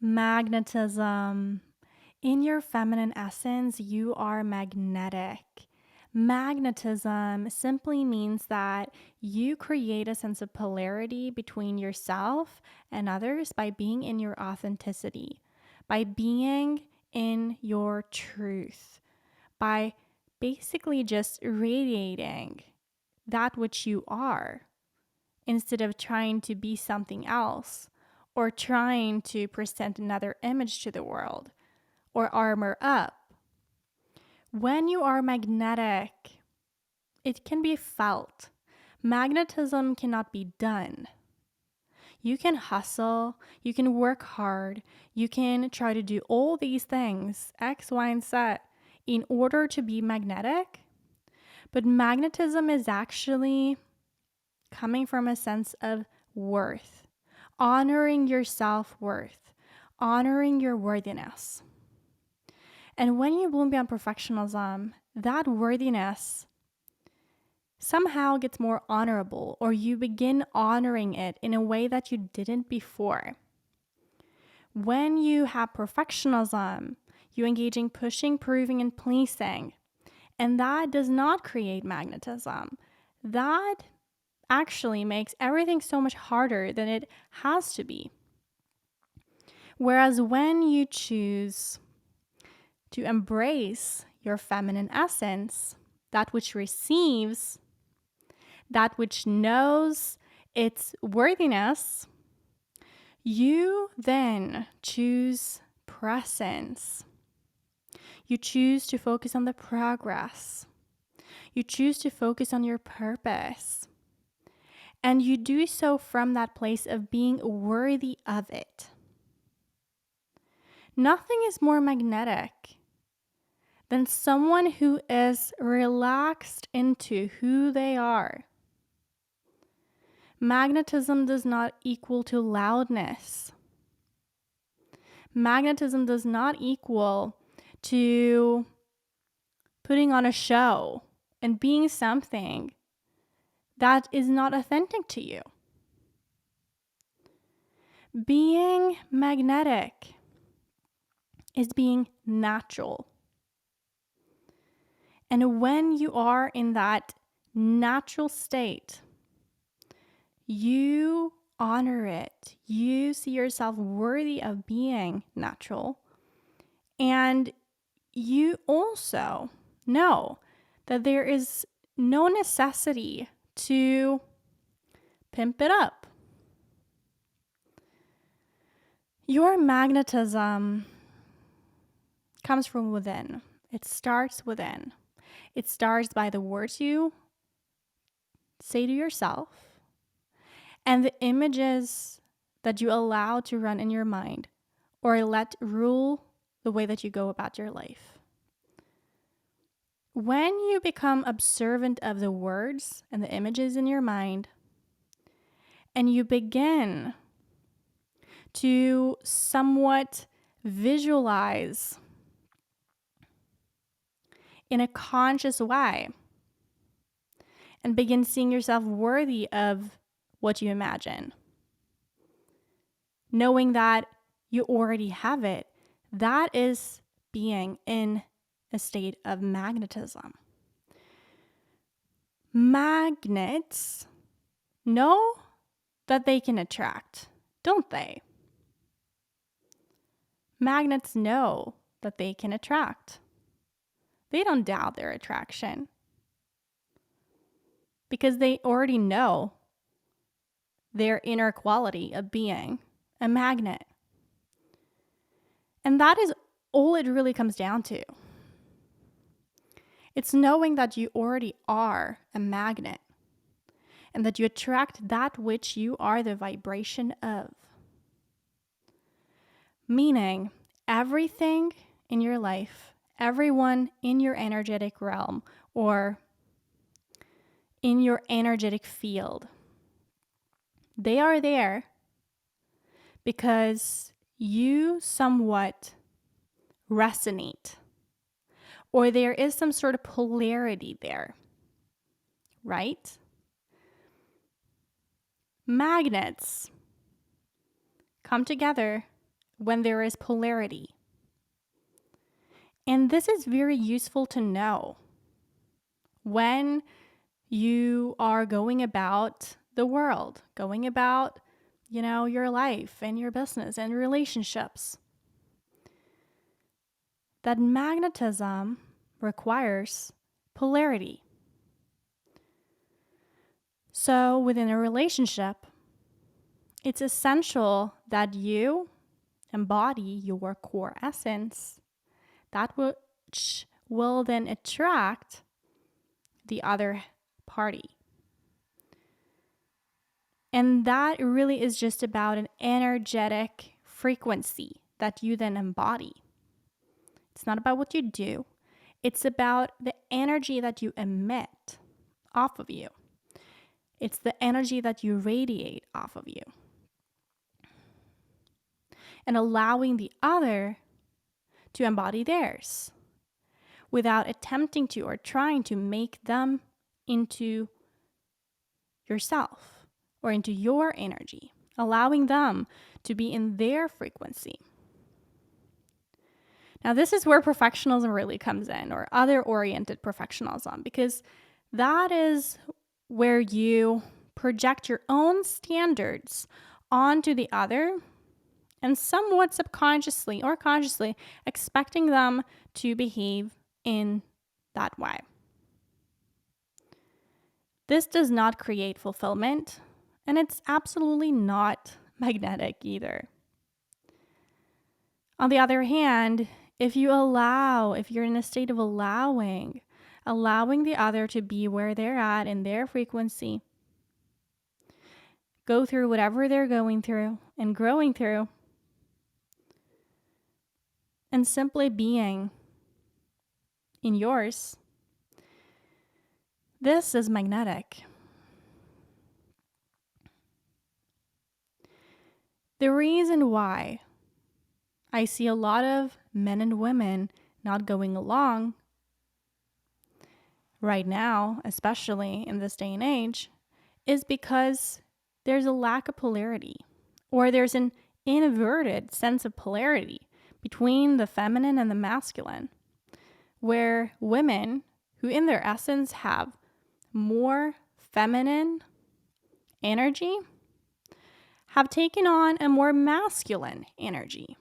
Magnetism. In your feminine essence, you are magnetic. Magnetism simply means that you create a sense of polarity between yourself and others by being in your authenticity, by being in your truth, by basically just radiating that which you are instead of trying to be something else or trying to present another image to the world or armor up. When you are magnetic, it can be felt. Magnetism cannot be done. You can hustle, you can work hard, you can try to do all these things, X, Y, and Z, in order to be magnetic. But magnetism is actually coming from a sense of worth, honoring your self-worth, honoring your worthiness. And when you bloom beyond perfectionism, that worthiness somehow gets more honorable, or you begin honoring it in a way that you didn't before. When you have perfectionism, you engage in pushing, proving, and pleasing. And that does not create magnetism. That actually makes everything so much harder than it has to be. Whereas when you choose to embrace your feminine essence, that which receives, that which knows its worthiness, you then choose presence. You choose to focus on the progress. You choose to focus on your purpose. And you do so from that place of being worthy of it. Nothing is more magnetic than someone who is relaxed into who they are. Magnetism does not equal to loudness. Magnetism does not equal to putting on a show and being something that is not authentic to you. Being magnetic is being natural. And when you are in that natural state, you honor it. You see yourself worthy of being natural. And you also know that there is no necessity to pimp it up. Your magnetism comes from within. It starts within. It starts by the words you say to yourself and the images that you allow to run in your mind or let rule the way that you go about your life. When you become observant of the words and the images in your mind, and you begin to somewhat visualize in a conscious way and begin seeing yourself worthy of what you imagine, knowing that you already have it, that is being in a state of magnetism. Magnets know that they can attract, don't they? Magnets know that they can attract. They don't doubt their attraction because they already know their inner quality of being a magnet. And that is all it really comes down to. It's knowing that you already are a magnet and that you attract that which you are the vibration of. Meaning, everything in your life, everyone in your energetic realm or in your energetic field, they are there because you somewhat resonate, or there is some sort of polarity there, right? Magnets come together when there is polarity. And this is very useful to know when you are going about the world, going about, your life and your business and relationships. That magnetism requires polarity. So within a relationship, it's essential that you embody your core essence, that which will then attract the other party. And that really is just about an energetic frequency that you then embody. It's not about what you do. It's about the energy that you emit off of you. It's the energy that you radiate off of you. And allowing the other to embody theirs without attempting to or trying to make them into yourself or into your energy, allowing them to be in their frequency. Now, this is where perfectionism really comes in, or other-oriented perfectionism, because that is where you project your own standards onto the other and somewhat subconsciously or consciously expecting them to behave in that way. This does not create fulfillment, and it's absolutely not magnetic either. On the other hand, if you're in a state of allowing the other to be where they're at in their frequency, go through whatever they're going through and growing through, and simply being in yours, this is magnetic. The reason why I see a lot of men and women not going along right now, especially in this day and age, is because there's a lack of polarity, or there's an inverted sense of polarity between the feminine and the masculine, where women who in their essence have more feminine energy have taken on a more masculine energy,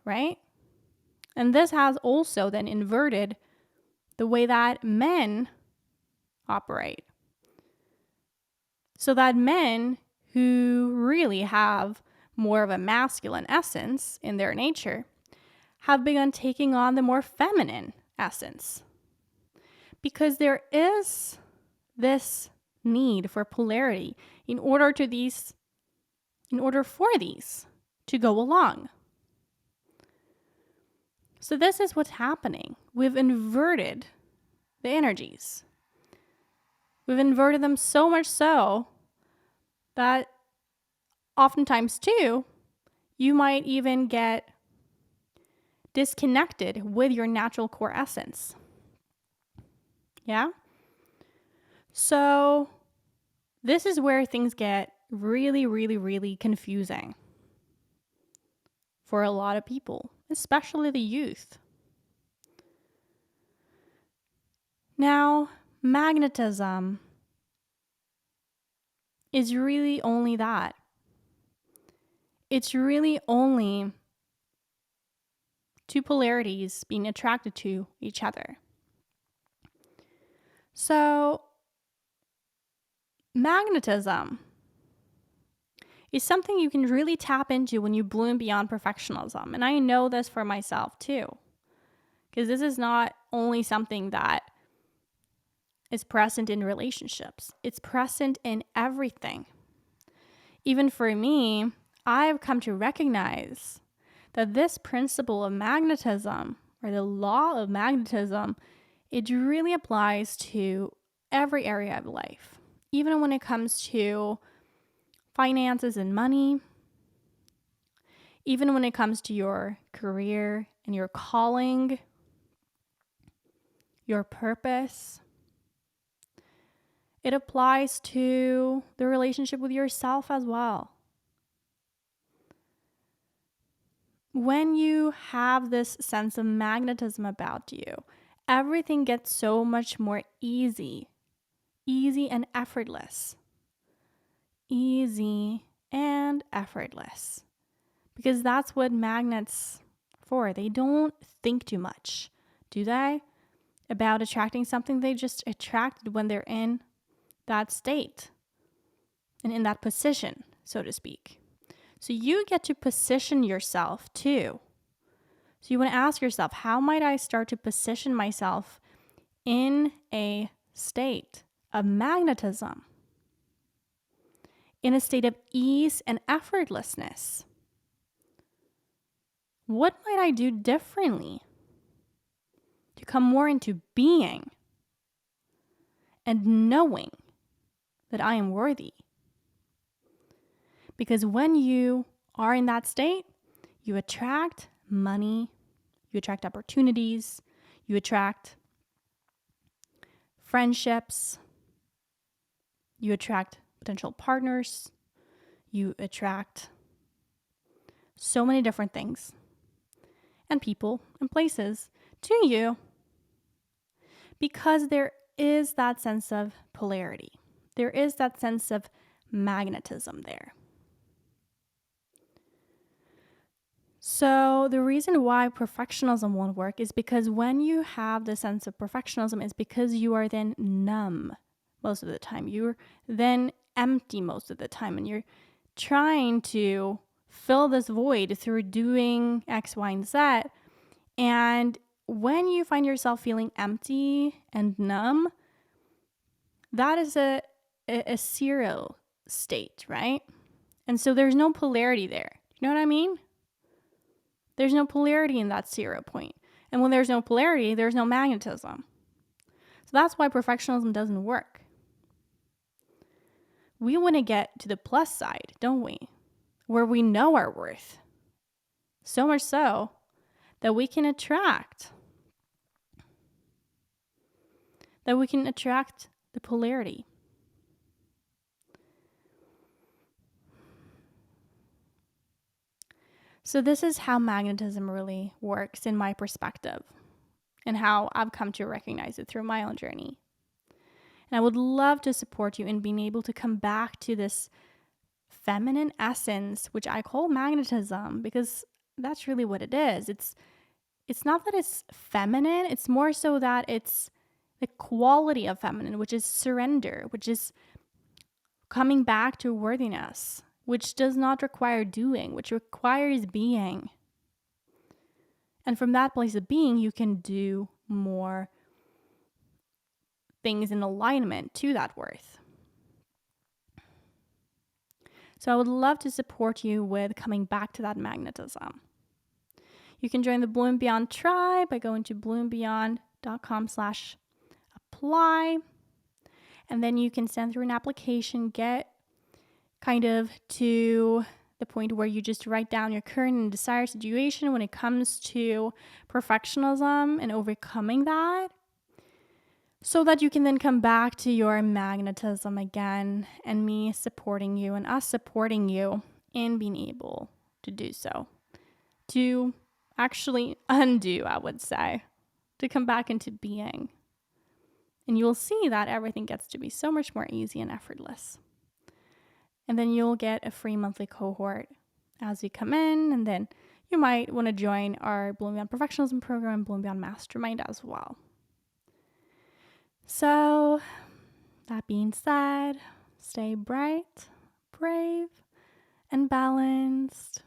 right? And this has also then inverted the way that men operate. So that men who really have more of a masculine essence in their nature have begun taking on the more feminine essence. Because there is this need for polarity in order for these to go along. So this is what's happening. We've inverted the energies. We've inverted them so much so that oftentimes too, you might even get disconnected with your natural core essence. Yeah? So this is where things get really, really, really confusing for a lot of people, especially the youth. Now, magnetism is really only that. It's really only two polarities being attracted to each other. So, magnetism is something you can really tap into when you bloom beyond perfectionism. And I know this for myself too, because this is not only something that is present in relationships, it's present in everything. Even for me, I've come to recognize that this principle of magnetism, or the law of magnetism, it really applies to every area of life. Even when it comes to finances and money, even when it comes to your career and your calling, your purpose, it applies to the relationship with yourself as well. when you have this sense of magnetism about you, everything gets so much more easy and effortless. Easy and effortless. Because that's what magnets for. They don't think too much, do they? About attracting something. They just attract it when they're in that state and in that position, so to speak. So you get to position yourself too. So you want to ask yourself, how might I start to position myself in a state of magnetism, in a state of ease and effortlessness? What might I do differently to come more into being and knowing that I am worthy? Because when you are in that state, you attract money, you attract opportunities, you attract friendships, you attract potential partners, you attract so many different things and people and places to you because there is that sense of polarity. There is that sense of magnetism there. So the reason why perfectionism won't work is because when you have the sense of perfectionism is because you are then numb most of the time. You're then empty most of the time and you're trying to fill this void through doing X, Y, and Z. And when you find yourself feeling empty and numb, that is a zero state, right? And so there's no polarity there. You know what I mean? There's no polarity in that 0 point. And when there's no polarity, there's no magnetism. So that's why perfectionism doesn't work. We want to get to the plus side, don't we? Where we know our worth. So much so that we can attract the polarity. So this is how magnetism really works in my perspective and how I've come to recognize it through my own journey. And I would love to support you in being able to come back to this feminine essence, which I call magnetism, because that's really what it is. It's not that it's feminine, it's more so that it's the quality of feminine, which is surrender, which is coming back to worthiness, which does not require doing, which requires being. And from that place of being, you can do more things in alignment to that worth. So I would love to support you with coming back to that magnetism. You can join the Bloom Beyond tribe by going to bloombeyond.com/apply. And then you can send through an application, get kind of to the point where you just write down your current and desired situation when it comes to perfectionism and overcoming that, so that you can then come back to your magnetism again, and me supporting you and us supporting you in being able to do so. To actually undo, I would say, to come back into being. And you'll see that everything gets to be so much more easy and effortless. And then you'll get a free monthly cohort as you come in. And then you might want to join our Bloom Beyond Perfectionism program and Bloom Beyond Mastermind as well. So, that being said, stay bright, brave, and balanced.